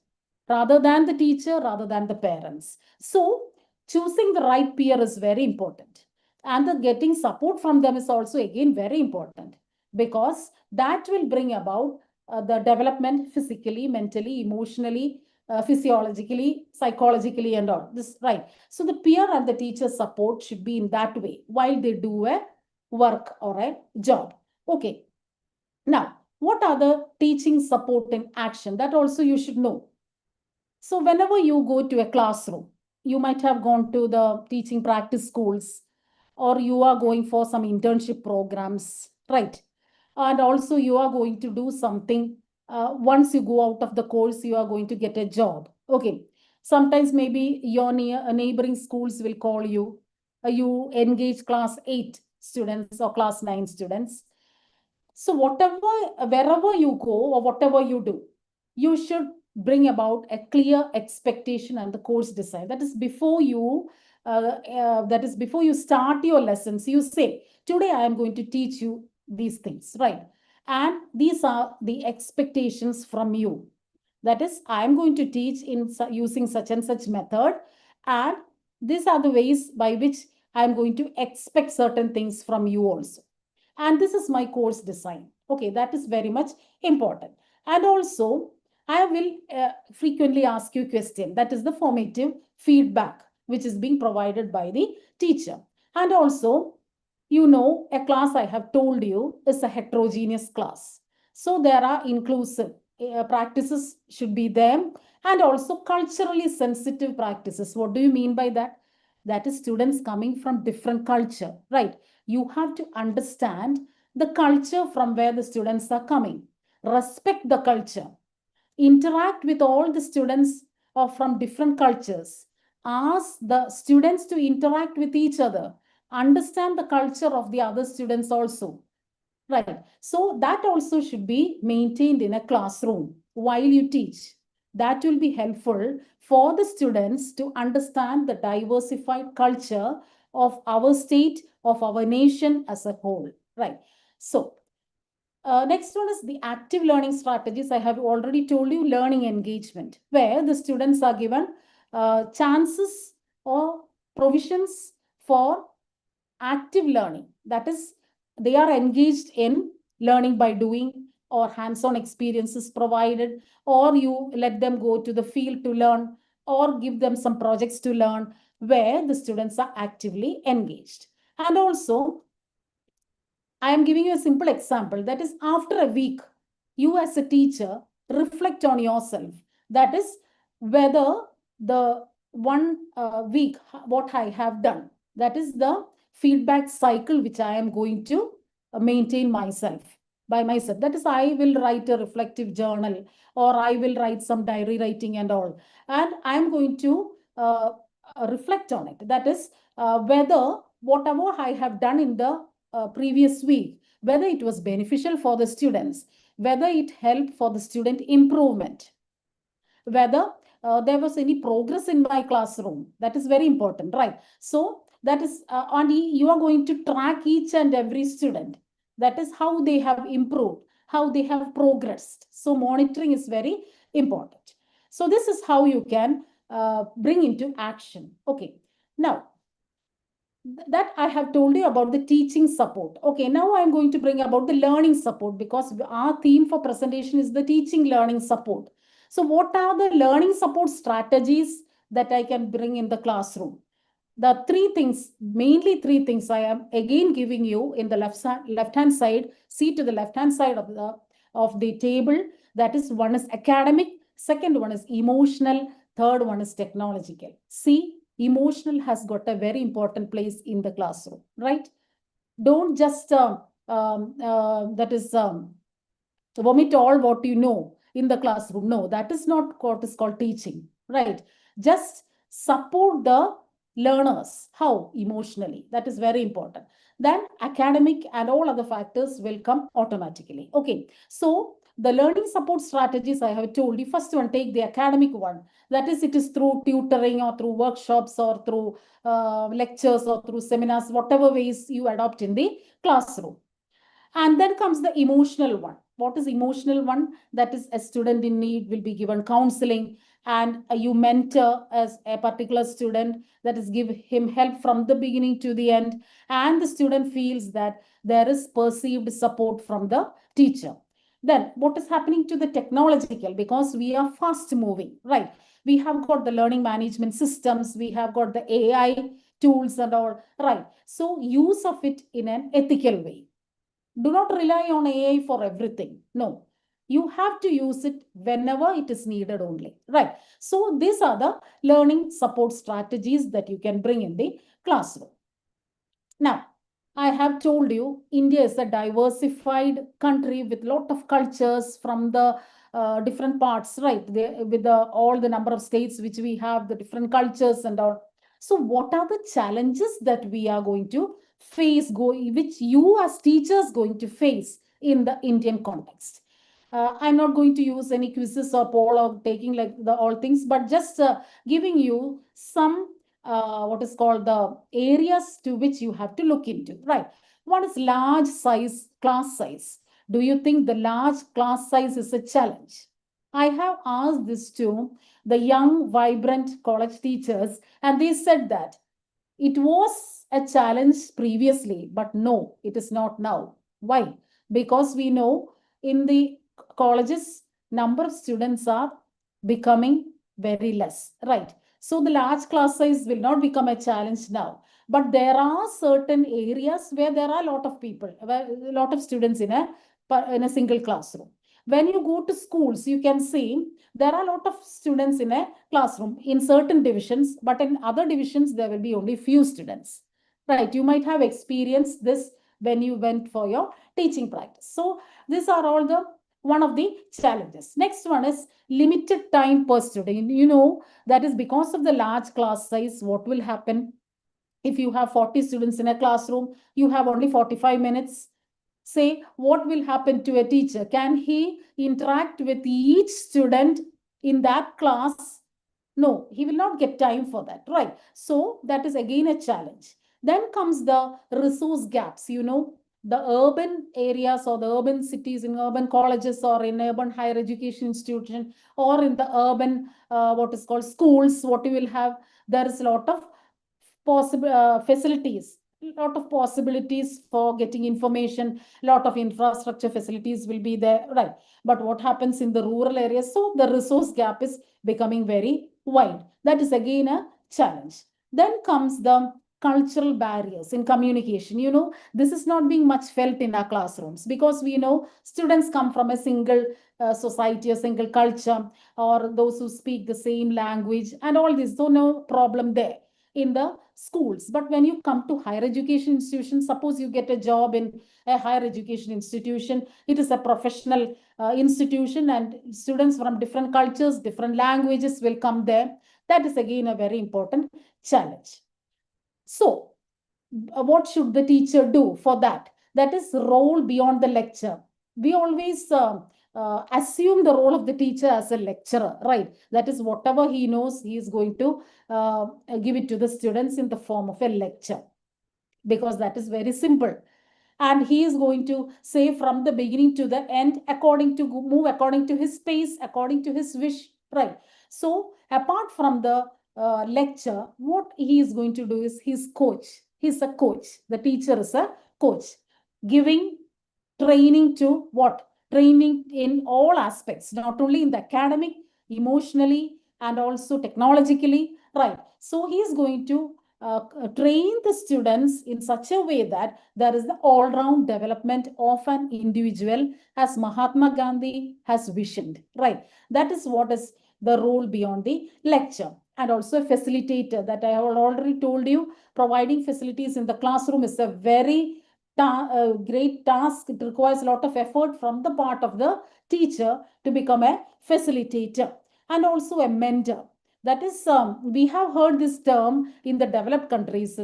Rather than the teacher, rather than the parents. So choosing the right peer is very important. And the getting support from them is also again very important, because that will bring about the development physically, mentally, emotionally, physiologically, psychologically, and all this, right? So the peer and the teacher support should be in that way while they do a work or a job. Okay. Now, what are the teaching support in action? That also you should know. So whenever you go to a classroom, you might have gone to the teaching practice schools, or you are going for some internship programs, right? And also you are going to do something. Once you go out of the course, you are going to get a job. Okay. Sometimes maybe your neighboring schools will call you. You engage class 8 students or class 9 students. So wherever you go or whatever you do, you should bring about a clear expectation and the course design. That is before you start your lessons. You say, today I am going to teach you these things, right? And these are the expectations from you. That is, I am going to teach using such and such method, and these are the ways by which I am going to expect certain things from you also. And this is my course design. Okay, that is very much important. And also, I will frequently ask you a question. That is the formative feedback, which is being provided by the teacher. And also, a class I have told you is a heterogeneous class. So there are inclusive practices should be there, and also culturally sensitive practices. What do you mean by that? That is students coming from different culture, right? You have to understand the culture from where the students are coming. Respect the culture. Interact with all the students from different cultures. Ask the students to interact with each other. Understand the culture of the other students also. Right. So that also should be maintained in a classroom while you teach. That will be helpful for the students to understand the diversified culture of our state, of our nation as a whole. Right. So next one is the active learning strategies. I have already told you learning engagement, where the students are given chances or provisions for active learning. That is, they are engaged in learning by doing, or hands-on experiences provided, or you let them go to the field to learn, or give them some projects to learn, where the students are actively engaged. And also, I am giving you a simple example. That is, after a week, you as a teacher reflect on yourself. That is, whether the one week, what I have done. That is the feedback cycle which I am going to maintain by myself. That is, I will write a reflective journal, or I will write some diary writing and all. And I am going to reflect on it. That is, whether whatever I have done in the previous week, whether it was beneficial for the students, whether it helped for the student improvement, whether there was any progress in my classroom. That is very important, right? So that is, you are going to track each and every student. That is how they have improved, how they have progressed. So monitoring is very important. So this is how you can bring into action. Okay. Now, that I have told you about the teaching support. Okay, now I'm going to bring about the learning support, because our theme for presentation is the teaching learning support. So what are the learning support strategies that I can bring in the classroom? the three things, mainly three things I am again giving you in the left-hand side. See to the left-hand side of the table. That is, one is academic, second one is emotional, third one is technological. See, emotional has got a very important place in the classroom, right? Don't just vomit all what you know in the classroom. No, that is not what is called teaching, right? Just support the learners. How? Emotionally. That is very important. Then academic and all other factors will come automatically. Okay, so the learning support strategies I have told you. First one, take the academic one. That is, it is through tutoring or through workshops or through lectures or through seminars, whatever ways you adopt in the classroom. And then comes the emotional one. What is emotional one? That is, a student in need will be given counseling, and you mentor as a particular student, that is, give him help from the beginning to the end, and the student feels that there is perceived support from the teacher. Then what is happening to the technological? Because we are fast moving, right? We have got the learning management systems, we have got the AI tools and all, right? So use of it in an ethical way. Do not rely on AI for everything. No, you have to use it whenever it is needed only, right? So these are the learning support strategies that you can bring in the classroom. Now, I have told you, India is a diversified country with lot of cultures from the different parts, right? With all the number of states which we have, the different cultures and all. So what are the challenges that we are going to face, which you as teachers going to face in the Indian context? I'm not going to use any quizzes or poll or taking like the all things, but just giving you some what is called the areas to which you have to look into, right? One is large size, class size. Do you think the large class size is a challenge? I have asked this to the young, vibrant college teachers, and they said that it was a challenge previously, but no, it is not now. Why? Because we know in the colleges, number of students are becoming very less, right? So the large class size will not become a challenge now. But there are certain areas where there are a lot of people, a lot of students in a single classroom. When you go to schools, you can see there are a lot of students in a classroom in certain divisions, but in other divisions, there will be only few students, right? You might have experienced this when you went for your teaching practice. So these are all the one of the challenges. Next one is limited time per student. You know, that is because of the large class size, what will happen if you have 40 students in a classroom, you have only 45 minutes. Say, what will happen to a teacher? Can he interact with each student in that class? No, he will not get time for that, right? So that is again a challenge. Then comes the resource gaps, you know, the urban areas or the urban cities, in urban colleges or in urban higher education institution or in the urban, what is called schools, what you will have, there is a lot of possible facilities, lot of possibilities for getting information, lot of infrastructure facilities will be there, right? But what happens in the rural areas? So the resource gap is becoming very wide. That is again a challenge. Then comes the cultural barriers in communication. You know, this is not being much felt in our classrooms because we know students come from a single society, a single culture, or those who speak the same language and all this. So no problem there in the schools. But when you come to higher education institutions, suppose you get a job in a higher education institution, it is a professional institution and students from different cultures, different languages will come there. That is again a very important challenge. So what should the teacher do for that? That is role beyond the lecture. We always assume the role of the teacher as a lecturer, right? That is whatever he knows, he is going to give it to the students in the form of a lecture, because that is very simple. And he is going to say from the beginning to the end, according to move according to his pace, according to his wish, right? So apart from the lecture, what he is going to do is his coach. He's a coach. The teacher is a coach, giving training to what? Training in all aspects, not only in the academic, emotionally, and also technologically, right? So he is going to train the students in such a way that there is the all-round development of an individual as Mahatma Gandhi has visioned, right? That is what is the role beyond the lecture. And also a facilitator that I have already told you, providing facilities in the classroom is a very great task. It requires a lot of effort from the part of the teacher to become a facilitator and also a mentor. That is, we have heard this term in the developed countries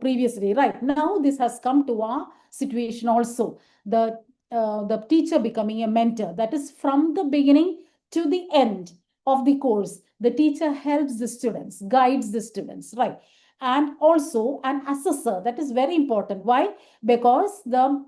previously, right? Now this has come to our situation also. The teacher becoming a mentor. That is from the beginning to the end of the course. The teacher helps the students, guides the students, right? And also an assessor. That is very important. Why? Because the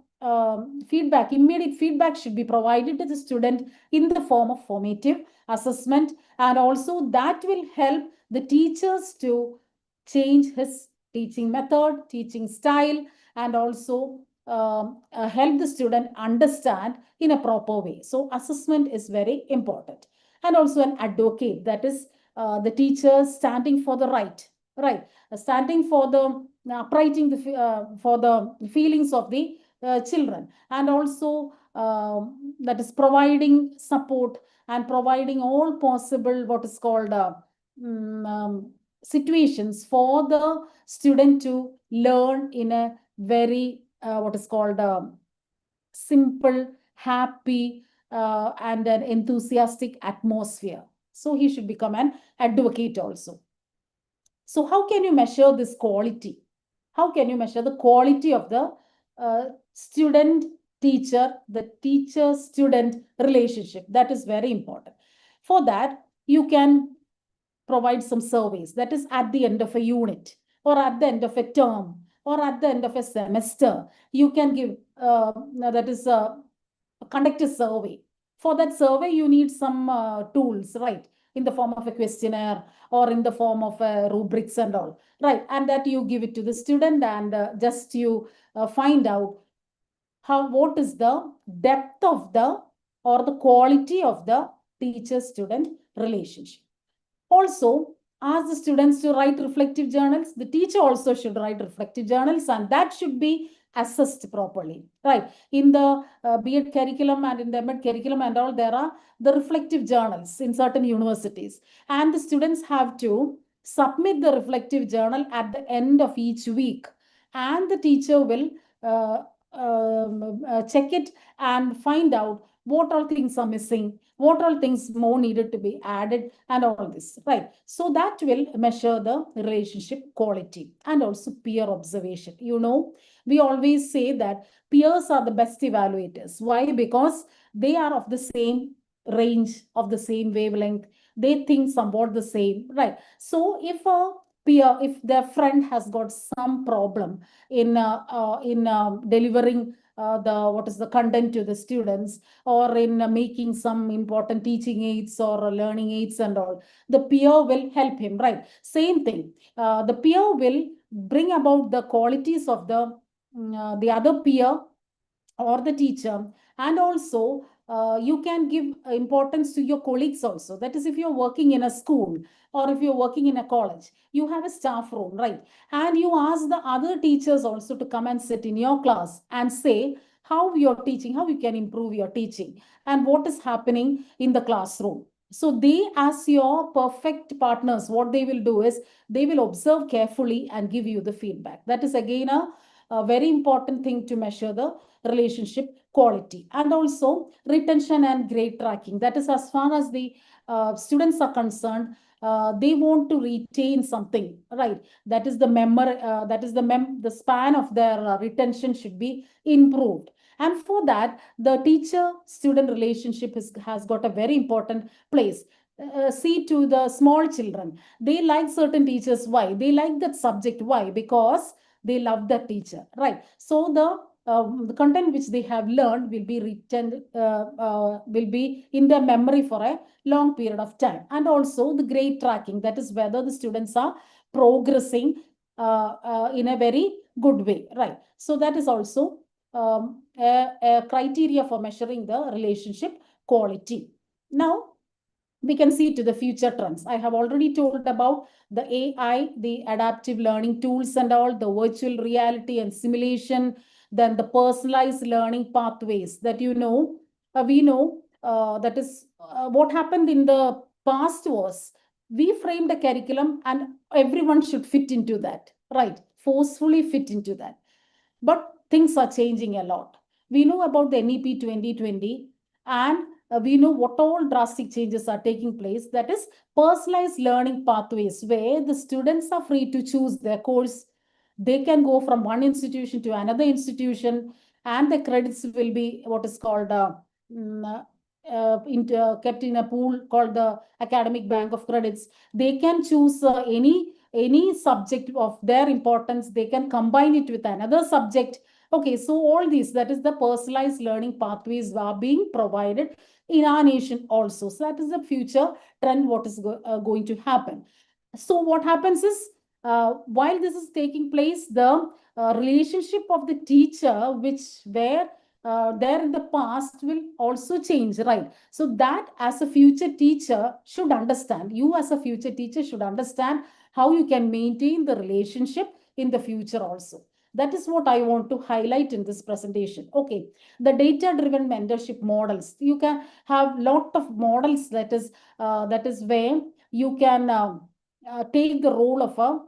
feedback, immediate feedback should be provided to the student in the form of formative assessment, and also that will help the teachers to change his teaching method, teaching style, and also help the student understand in a proper way. So assessment is very important. And also an advocate, that is the teacher standing for the right, standing for the uprighting for the feelings of the children, and also that is providing support and providing all possible what is called situations for the student to learn in a very what is called simple, happy, and an enthusiastic atmosphere. So he should become an advocate also. So how can you measure this quality? How can you measure the quality of the student-teacher, the teacher-student relationship? That is very important. For that, you can provide some surveys. That is at the end of a unit, or at the end of a term, or at the end of a semester. You can give, conduct a survey. For that survey, you need some tools, right? In the form of a questionnaire or in the form of rubrics and all, right? And that you give it to the student, and just you find out what is the depth of the or the quality of the teacher-student relationship. Also, ask the students to write reflective journals. The teacher also should write reflective journals, and that should be assessed properly, right? In the B.Ed curriculum and in the M.Ed curriculum and all, there are the reflective journals in certain universities, and the students have to submit the reflective journal at the end of each week, and the teacher will check it and find out what all things are missing, what all things more needed to be added, and all this, right? So that will measure the relationship quality. And also peer observation. You know, we always say that peers are the best evaluators. Why? Because they are of the same range, of the same wavelength. They think somewhat the same, right? So if a peer, if their friend has got some problem in delivering the content to the students, or in making some important teaching aids or learning aids and all, the peer will help him, right? Same thing, the peer will bring about the qualities of the other peer or the teacher. And also you can give importance to your colleagues also. That is, if you're working in a school or if you're working in a college, you have a staff room, right? And you ask the other teachers also to come and sit in your class and say how you're teaching, how you can improve your teaching, and what is happening in the classroom. So they, as your perfect partners, what they will do is they will observe carefully and give you the feedback. That is again a very important thing to measure the relationship quality. And also retention and grade tracking. That is, as far as the students are concerned, they want to retain something, right? That is the the span of their retention should be improved. And for that, the teacher-student relationship has got a very important place. See to the small children. They like certain teachers. Why? They like that subject. Why? Because they love that teacher, right? So the content which they have learned will be written, will be in their memory for a long period of time. And also the grade tracking, that is whether the students are progressing in a very good way, right? So that is also a criteria for measuring the relationship quality. Now, we can see to the future trends. I have already told about the AI, the adaptive learning tools and all, the virtual reality and simulation, then the personalized learning pathways that we know that is what happened in the past was we framed a curriculum and everyone should fit into that, right? Forcefully fit into that. But things are changing a lot. We know about the NEP 2020 and we know what all drastic changes are taking place. That is personalized learning pathways where the students are free to choose their course. They can go from one institution to another institution and the credits will be what is called kept in a pool called the academic bank of credits. They can choose any subject of their importance. They can combine it with another subject. Okay, so all these, that is the personalized learning pathways are being provided in our nation also. So that is the future trend, what is going to happen. So what happens is, while this is taking place, the relationship of the teacher, which were there in the past, will also change, right? So that as a future teacher should understand, you as a future teacher should understand how you can maintain the relationship in the future also. That is what I want to highlight in this presentation. Okay, the data-driven mentorship models. You can have lot of models that is where you can take the role of a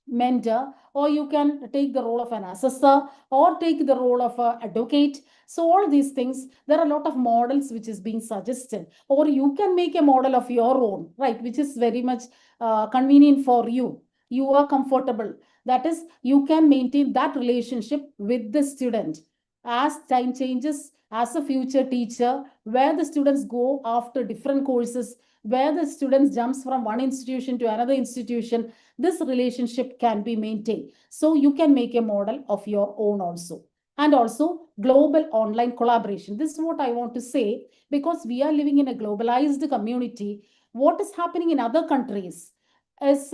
mentor, or you can take the role of an assessor, or take the role of an advocate. So all these things, there are a lot of models which is being suggested, or you can make a model of your own, right, which is very much convenient for you. You are comfortable. That is, you can maintain that relationship with the student. As time changes, as a future teacher, where the students go after different courses, where the students jumps from one institution to another institution, this relationship can be maintained. So you can make a model of your own also. And also global online collaboration. This is what I want to say, because we are living in a globalized community. What is happening in other countries is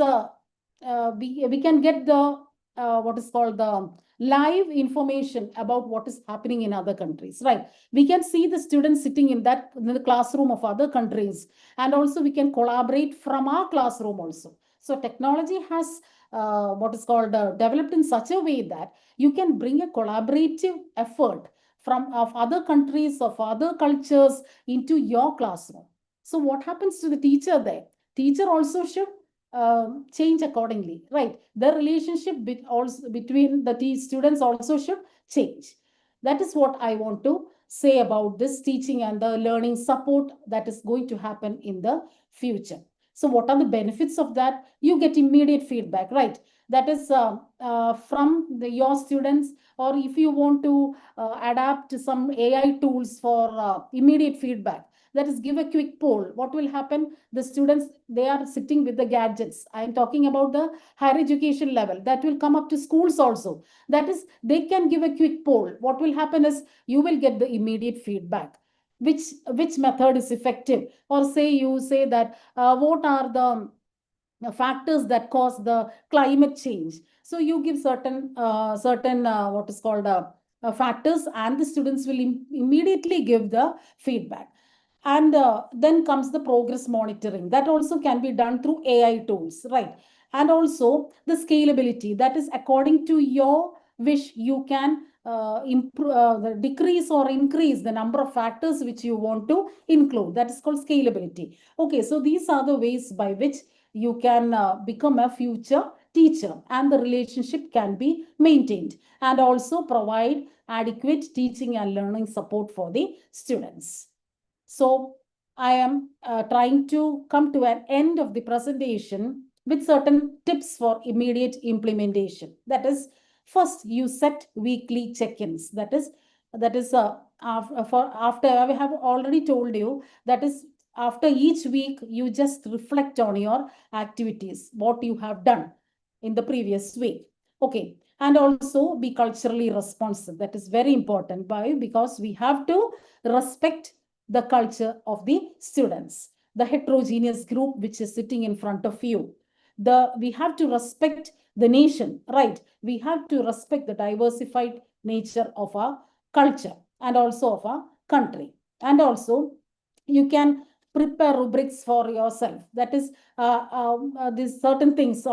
we can get the what is called the live information about what is happening in other countries, right? We can see the students sitting in the classroom of other countries, and also we can collaborate from our classroom also. So technology has what is called developed in such a way that you can bring a collaborative effort of other countries, of other cultures into your classroom. So what happens to the teacher there? Teacher also should change accordingly, right? The relationship between the students also should change. That is what I want to say about this teaching and the learning support that is going to happen in the future. So what are the benefits of that? You get immediate feedback, right? That is from your students, or if you want to adapt some AI tools for immediate feedback, that is, give a quick poll. What will happen? The students, they are sitting with the gadgets. I am talking about the higher education level. That will come up to schools also. That is, they can give a quick poll. What will happen is you will get the immediate feedback. Which method is effective? Or you say that what are the factors that cause the climate change? So you give certain what is called factors, and the students will immediately give the feedback. And then comes the progress monitoring. That also can be done through AI tools, right? And also the scalability. That is, according to your wish, you can decrease or increase the number of factors which you want to include. That is called scalability. Okay, so these are the ways by which you can become a future teacher, and the relationship can be maintained, and also provide adequate teaching and learning support for the students. So I am trying to come to an end of the presentation with certain tips for immediate implementation. That is, first, you set weekly check-ins. That is after I have already told you, that is, after each week, you just reflect on your activities, what you have done in the previous week. Okay. And also be culturally responsive. That is very important. Because we have to respect the culture of the students, the heterogeneous group which is sitting in front of you. We have to respect the nation, right? We have to respect the diversified nature of our culture and also of our country. And also you can prepare rubrics for yourself. That is, these certain things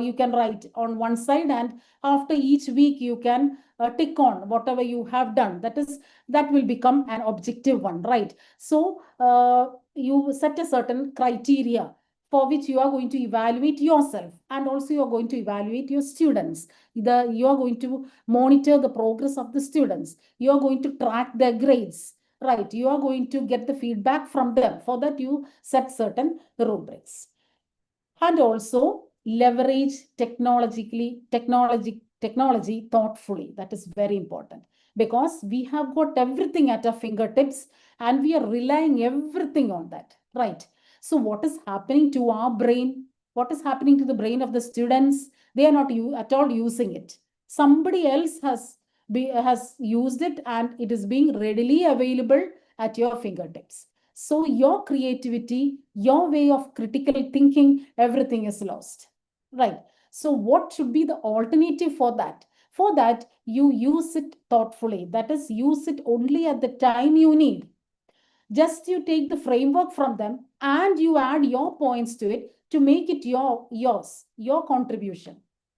you can write on one side, and after each week you can tick on whatever you have done. That will become an objective one, right? So you set a certain criteria for which you are going to evaluate yourself, and also you are going to evaluate your students. You are going to monitor the progress of the students. You are going to track their grades, right? You are going to get the feedback from them. For that, you set certain rubrics. And also leverage technology thoughtfully. That is very important, because we have got everything at our fingertips and we are relying everything on that, right? So what is happening to our brain? What is happening to the brain of the students? They are not at all using it. Somebody else has used it, and it is being readily available at your fingertips. So your creativity, your way of critical thinking, everything is lost, right? So what should be the alternative for that? For that, you use it thoughtfully. That is, use it only at the time you need. Just you take the framework from them and you add your points to it to make it yours, your contribution,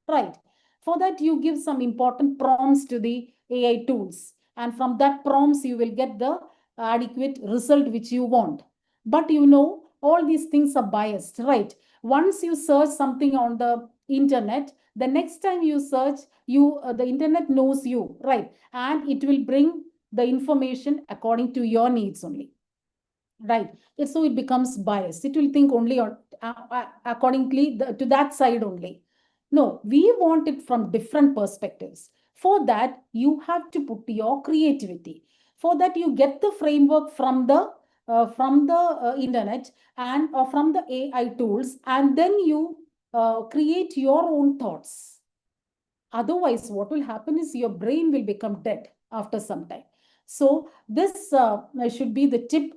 right? For that, you give some important prompts to the AI tools, and from that prompts you will get the adequate result which you want. But all these things are biased, right? Once you search something on the internet, the next time you search, the internet knows you, right? And it will bring the information according to your needs only, right? So it becomes biased. It will think only on accordingly to that side only. No, we want it from different perspectives. For that, you have to put your creativity. For that, you get the framework from the internet and or from the AI tools, and then you create your own thoughts. Otherwise, what will happen is your brain will become dead after some time. So this should be the tip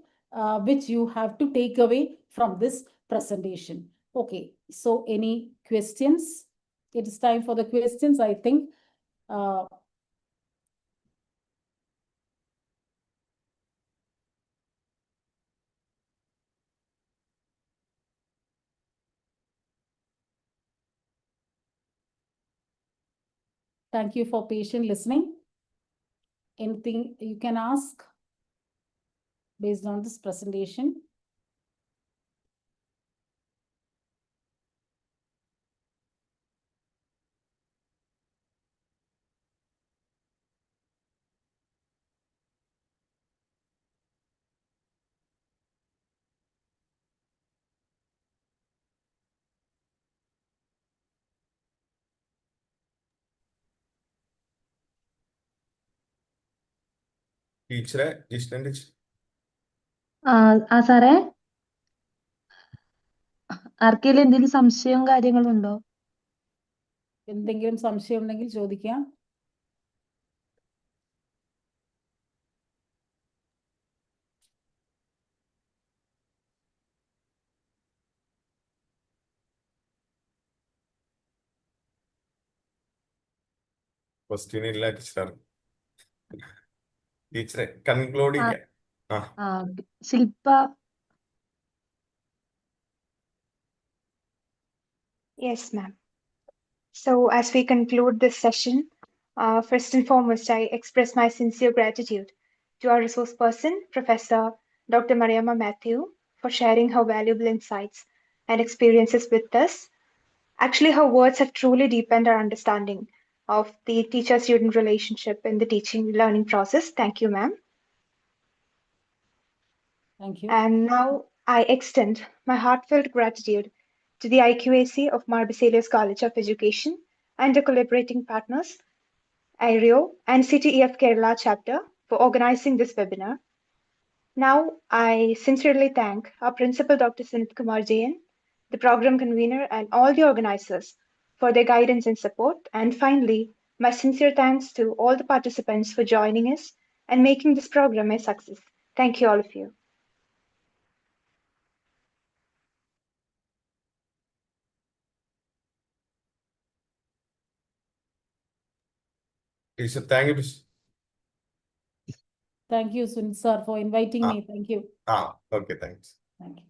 which you have to take away from this presentation. Okay, so any questions? It is time for the questions, I think. Thank you for patient listening. Anything you can ask based on this presentation? ടീച്ചറെ ജിഷ്ണൻ teacher സാറേ, ആർക്കെങ്കിലും എന്തെങ്കിലും സംശയവും കാര്യങ്ങളും ഉണ്ടോ? എന്തെങ്കിലും സംശയം ഉണ്ടെങ്കിൽ ചോദിക്കാം. ക്വസ്റ്റ്യൻ ഇല്ല ടീച്ചർ. ടീച്ചറെ കൺക്ലൂഡ് ചെയ്യാം. ശില്പ. Yes, ma'am. So as we conclude this session, first and foremost, I express my sincere gratitude to our resource person, Professor Dr. Mariamma Mathew, for sharing her valuable insights and experiences with us. Actually, her words have truly deepened our understanding of the teacher-student relationship in the teaching-learning process. Thank you, ma'am. Thank you. And now I extend my heartfelt gratitude to the IQAC of Mar Baselius College of Education and the collaborating partners, IRIO and CTEF Kerala chapter, for organizing this webinar. Now, I sincerely thank our principal, Dr. Sunit Kumar Jain, the program convener, and all the organizers for their guidance and support. And finally, my sincere thanks to all the participants for joining us and making this program a success. Thank you, all of you. Teacher thank you teacher. Thank you, Sunit sir, for inviting me. Thank you. Okay, thanks. Thank you.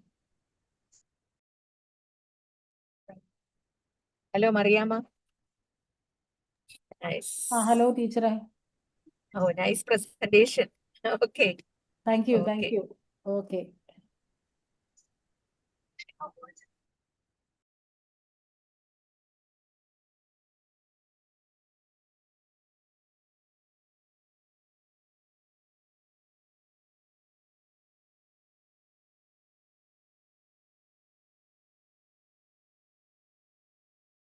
Hello, Mariamma. Nice. Hello, teacher. Oh, nice presentation. Okay. Thank you. Okay. Thank you. Okay.